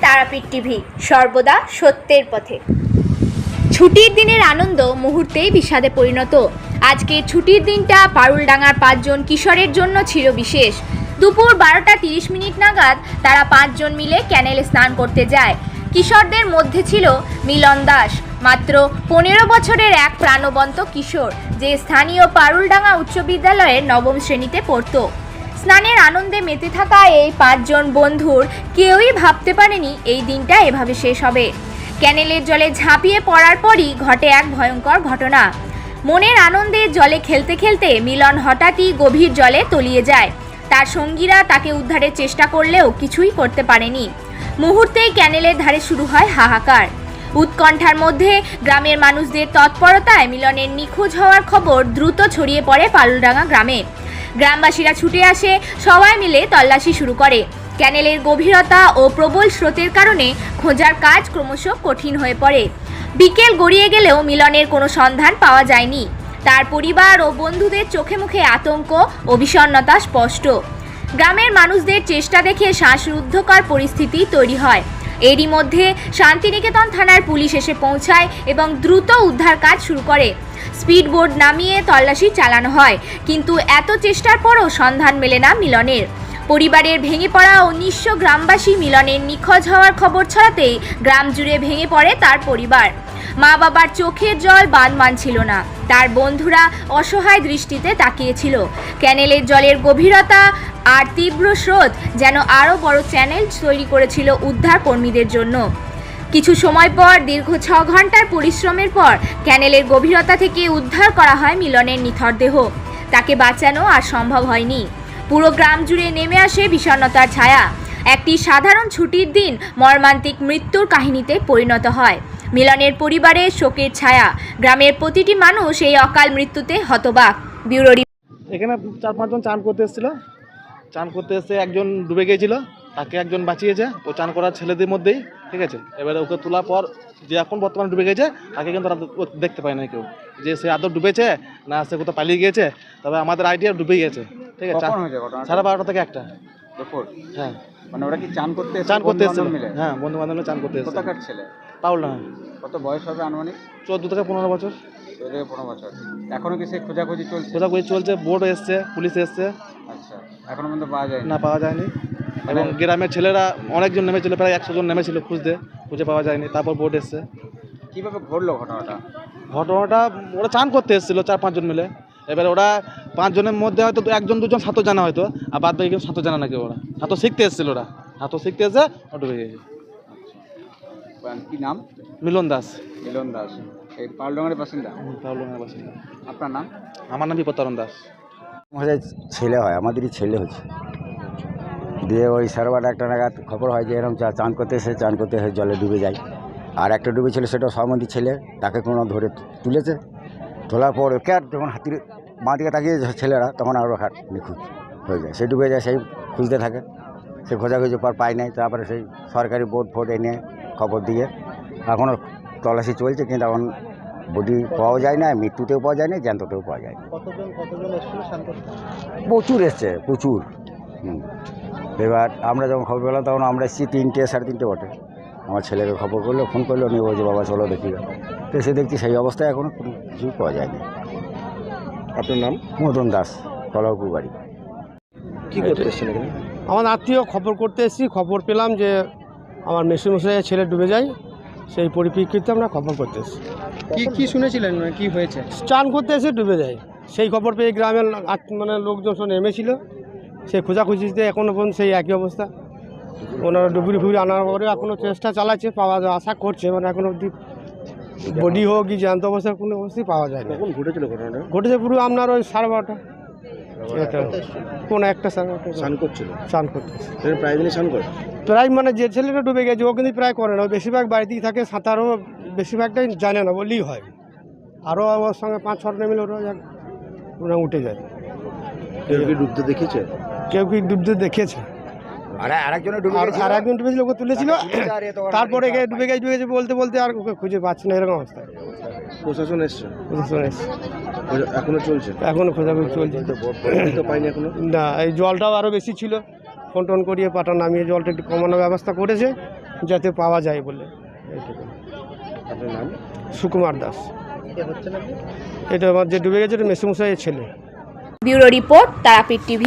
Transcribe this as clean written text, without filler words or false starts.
Tarapith TV, সর্বদা সত্যের পথে। ছুটির দিনের আনন্দ মুহূর্তেই বিষাদে পরিণত। আজকে ছুটির দিনটা পারুলডাঙ্গার 5 জন কিশোরের জন্য ছিল বিশেষ। দুপুর 12টা 30 মিনিট নাগাদ তারা 5 জন মিলে ক্যানেলে স্নান করতে যায়। কিশোরদের মধ্যে ছিল মিলন দাস, মাত্র 15 বছরের এক প্রাণবন্ত কিশোর, যে স্থানীয় পারুলডাঙ্গা উচ্চ বিদ্যালয়ের 9ম শ্রেণীতে পড়ত। স্নানের আনন্দে মেতে থাকা এই 5 জন বন্ধুর কেউই ভাবতে পারেনি এই দিনটা এভাবে শেষ হবে। ক্যানেলের জলে ঝাঁপিয়ে পড়ার পরই ঘটে এক ভয়ঙ্কর ঘটনা। মনের আনন্দে জলে খেলতে খেলতে মিলন হঠাৎই গভীর জলে তলিয়ে যায়। তার সঙ্গীরা তাকে উদ্ধারের চেষ্টা করলেও কিছুই করতে পারেনি। মুহূর্তেই ক্যানেলের ধারে শুরু হয় হাহাকার। উৎকণ্ঠার মধ্যে গ্রামের মানুষদের তৎপরতায় মিলনের নিখোঁজ হওয়ার খবর দ্রুত ছড়িয়ে পড়ে পারুলডাঙ্গা গ্রামে। গ্রামবাসীরা ছুটে আসে, সবাই মিলে তল্লাশি শুরু করে। ক্যানেলের গভীরতা ও প্রবল স্রোতের কারণে খোঁজার কাজ ক্রমশ কঠিন হয়ে পড়ে। বিকেল গড়িয়ে গেলেও মিলনের কোনো সন্ধান পাওয়া যায়নি। তার পরিবার ও বন্ধুদের চোখে মুখে আতঙ্ক ও বিষণ্ণতা স্পষ্ট। গ্রামের মানুষদের চেষ্টা দেখে শ্বাসরুদ্ধকর পরিস্থিতি তৈরি হয়। এরই মধ্যে শান্তিনিকেতন থানার পুলিশ এসে পৌঁছায় এবং দ্রুত উদ্ধার কাজ শুরু করে। স্পিড বোট নামিয়ে তল্লাশি চালানো হয়, কিন্তু এত চেষ্টার পরও সন্ধান মেলে না মিলনের। পরিবারের ভেঙে পড়া ও নিঃস্ব গ্রামবাসী মিলনের নিখোঁজ হওয়ার খবর ছড়াতেই গ্রাম জুড়ে ভেঙে পড়ে তার পরিবার। মা বাবার চোখের জল বাঁধ মানছিল না। তার বন্ধুরা অসহায় দৃষ্টিতে তাকিয়েছিল। ক্যানেলের জলের গভীরতা আর তীব্র স্রোত যেন আরও বড় চ্যালেঞ্জ তৈরি করেছিল উদ্ধার কর্মীদের জন্য। কিছু সময় পর দীর্ঘ 6 ঘন্টার পরিশ্রমের পর ক্যানেলের গভীরতা থেকে উদ্ধার করা হয় মিলনের নিথর দেহ। তাকে বাঁচানো আর সম্ভব হয়নি। পুরো গ্রাম জুড়ে নেমে আসে বিষণ্ণতার ছায়া। একটি সাধারণ ছুটির দিন মর্মান্তিক মৃত্যুর কাহিনীতে পরিণত হয়। মিলনের পরিবারের শোকের ছায়া। গ্রামের প্রতিটি মানুষ এই অকাল মৃত্যুতে হতবাক। ব্যুরো এখানে 4-5 জন চান করতে এসেছিল। চান করতে এসে একজন ডুবে গিয়েছিল, তাকে একজন বাঁচিয়েছে ও চান করার ছেলেদের মধ্যেই, ঠিক আছে। এবারে ওকে তোলার পর যে এখন বর্তমানে ডুবে গেছে তাকে কিন্তু দেখতে পায় না কেউ, যে সে আদৌ ডুবেছে না সে কোথাও পালিয়ে গিয়েছে। তবে আমাদের আইডিয়া ডুবে গেছে, ঠিক আছে। 12:30 থেকে 1টা দুপুর। হ্যাঁ, মানে ওরা কি চান করতে এসেছিল? হ্যাঁ, বন্ধু বান্ধব চান করতে এসেছিল। কোথাকার ছেলে? পারুলডাঙ্গা। কত বয়স হবে আনুমানিক? 14 থেকে 15 বছর। 14 থেকে 15 বছর। এখনো কি সে খোঁজাখুঁজি চলছে? খোঁজাখুঁজি চলছে, বোট এসছে, পুলিশ এসছে। আচ্ছা, এখনো পর্যন্ত পাওয়া যায়নি? না, পাওয়া যায়নি। এবং গ্রামের ছেলেরা অনেকজন নেমেছিল, প্রায় 100 জন নেমেছিল খুঁজে পাওয়া যায়নি। তারপর বোট এসছে। কীভাবে ঘটলো ঘটনাটা? ওরা চান করতে এসেছিলো 4-5 জন মিলে। এবারে ওরা 5 জনের মধ্যে হয়তো 1-2 জন সাঁতার জানা হয়তো, আর বাদ বাকি কেউ সাঁতার জানা না কেউ। ওরা সাঁতার শিখতে এসেছিল, সাঁতার শিখতে এসে ডুবে গেছে। কি নাম? মিলন দাস। মিলন দাস এই পারুলডাঙ্গার বাসিন্দা? পারুলডাঙ্গার বাসিন্দা। আপনার নাম? আমার নাম বিপত্তারণ দাস। আমাদের ছেলে হয়, আমাদেরই ছেলে হচ্ছে। দিয়ে ওই 8:30 নাগাদ খবর হয় যে এরকম চান করতে এসে জলে ডুবে যায়। আর একটা ডুবেছিল, সেটা সহমতি ছেলে, তাকে কোনো ধরে তুলেছে। তোলার পর ওকে আর যখন হাতির বাঁ দিকে তাকিয়ে ছেলেরা, তখন আরও নিখোঁজ হয়ে যায়। সে ডুবে যায়, সেই খুঁজতে থাকে। সে খোঁজাখুঁজি পর পায় নাই। তারপরে সেই সরকারি বোট ফোট এনে খবর দিয়ে এখনও তল্লাশি চলছে, কিন্তু এখন বডি পাওয়া যায় না, মৃত্যুতেও পাওয়া যায় না, জ্যান্ততেও পাওয়া যায় না। প্রচুর এসছে, প্রচুর। এবার আমরা যখন খবর পেলাম তখন আমরা এসেছি 3টে 3:30 বটে। আমার ছেলেকে খবর করলো, ফোন করলো, নিয়ে বলছে বাবা চলো দেখি। তো এসে দেখছি সেই অবস্থায় এখনও কোনো কিছুই পাওয়া যায়নি। আপনার নাম? মদন দাস, কলাপুর বাড়ি। কী করতে এসেছেন এখানে? আমার আত্মীয় খবর করতে এসেছি। খবর পেলাম যে আমার মেসুমশাইয়ের ছেলে ডুবে যায়, সেই পরিপ্রেক্ষিতে আমরা খবর করতে এসেছি। কি শুনেছিলেন, কি হয়েছে? চান করতে এসে ডুবে যায়, সেই খবর পেয়ে গ্রামের মানে লোকজন সব নেমেছিল। সেই খোঁজাখুঁজিতে এখনও পর্যন্ত সেই একই অবস্থা। ওনারা ডুবুরি ফুবুরি আনার পরে এখনও চেষ্টা চালাচ্ছে, পাওয়া আশা করছে, মানে এখনও অবধি বডি হোক কি জ্যান্ত অবস্থায় কোনো অবস্থায় পাওয়া যায় না। কখন ঘটেছিল ঘটনাটা? ঘটেছে পুরো আপনার ওই 12:30। কোনো একটা চান করছিল? চান করতেছে প্রায় দিনই চান করে। প্রায় মানে যে ছেলেটা ডুবে গেছে ও কিন্তু প্রায় করে না, বেশিরভাগ বাড়িতেই থাকে, সাঁতারও বেশিরভাগটাই জানে না বললেই হয়। আরও ওর সঙ্গে 5-6টা মিলে ওরা উঠে যায়। কেউ কি ডুবতে দেখেছে? কেউ কি ডুবতে দেখেছে। আর আরেকজন ডুবেছিল, ওকে তুলেছিল। তারপরে ডুবে গেছে বলতে আর ওকে খুঁজে পাচ্ছে না, এরকম অবস্থায়। প্রশাসন এসছে? প্রশাসন এসছে, এখনো চলছে? এখনো খোঁজাখুঁজি চলছে। পাইনি এখনো? না, এই জলটাও আরও বেশি ছিল। ফোন টোন করিয়ে পাটা নামিয়ে জলটা একটু কমানোর ব্যবস্থা করেছে, যাতে পাওয়া যায় বলে এইটুকু। আপনার নাম? সুকুমার দাস। কে হচ্ছে নাকি? এটা আমার যে ডুবে গেছে এটা মেসুমশাইয়ের ছেলে। Bureau report, Tarapith TV.